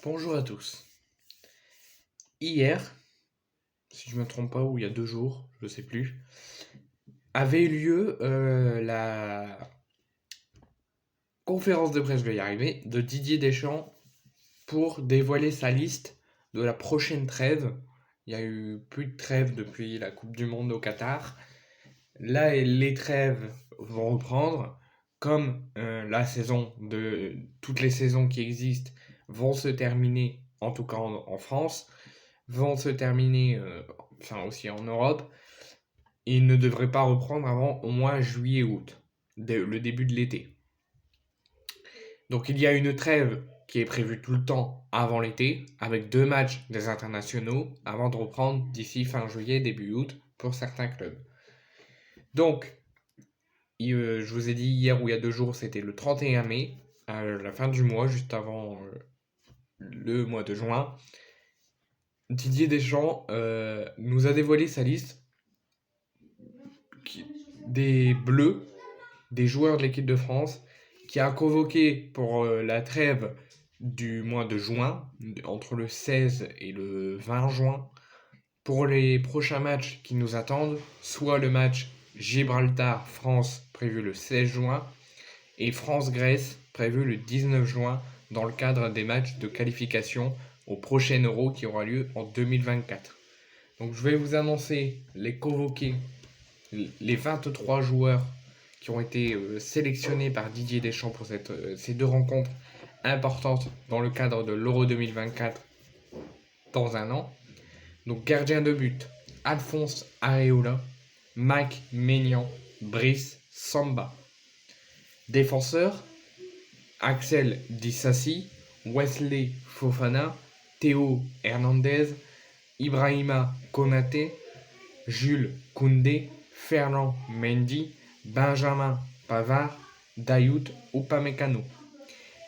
Bonjour à tous. Hier, si je me trompe pas, ou il y a 2 jours, je sais plus, avait eu lieu la conférence de presse, je vais y arriver, de Didier Deschamps pour dévoiler sa liste de la prochaine trêve. Il y a eu plus de trêve depuis la Coupe du Monde au Qatar. Là, les trêves vont reprendre, comme la saison de toutes les saisons qui existent vont se terminer, en tout cas en France, vont se terminer, enfin aussi en Europe, et ne devraient pas reprendre avant au moins juillet-août, le début de l'été. Donc il y a une trêve qui est prévue tout le temps avant l'été, avec 2 matchs des internationaux, avant de reprendre d'ici fin juillet, début août, pour certains clubs. Donc, je vous ai dit hier ou il y a 2 jours, c'était le 31 mai, à la fin du mois, juste avant le mois de juin. Didier Deschamps nous a dévoilé sa liste des Bleus, des joueurs de l'équipe de France, qui a convoqué pour la trêve du mois de juin, entre le 16 et le 20 juin, pour les prochains matchs qui nous attendent, soit le match Gibraltar-France prévu le 16 juin et France-Grèce prévu le 19 juin dans le cadre des matchs de qualification au prochain Euro qui aura lieu en 2024. Donc je vais vous annoncer les convoqués, les 23 joueurs qui ont été sélectionnés par Didier Deschamps pour ces 2 rencontres importantes dans le cadre de l'Euro 2024 dans un an. Donc gardien de but, Alphonse Areola, Mike Maignan, Brice Samba. Défenseur, Axel Disasi, Wesley Fofana, Théo Hernandez, Ibrahima Konaté, Jules Koundé, Ferland Mendy, Benjamin Pavard, Dayout Upamecano.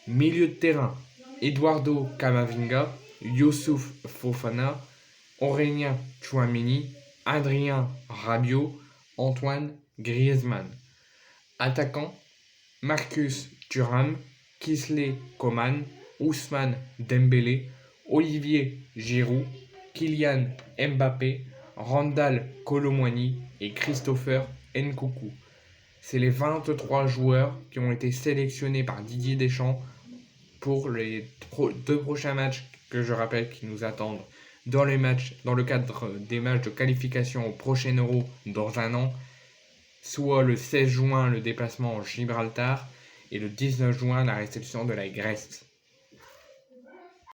Milieu de terrain, Eduardo Camavinga, Youssouf Fofana, Aurélien Tchouameni, Adrien Rabiot, Antoine Griezmann. Attaquant, Marcus Thuram, Kingsley Coman, Ousmane Dembélé, Olivier Giroud, Kylian Mbappé, Randal Kolo Muani et Christopher Nkunku. C'est les 23 joueurs qui ont été sélectionnés par Didier Deschamps pour les 2 prochains matchs que je rappelle qui nous attendent dans le cadre des matchs de qualification au prochain Euro dans un an, soit le 16 juin le déplacement en Gibraltar et le 19 juin la réception de la Grèce.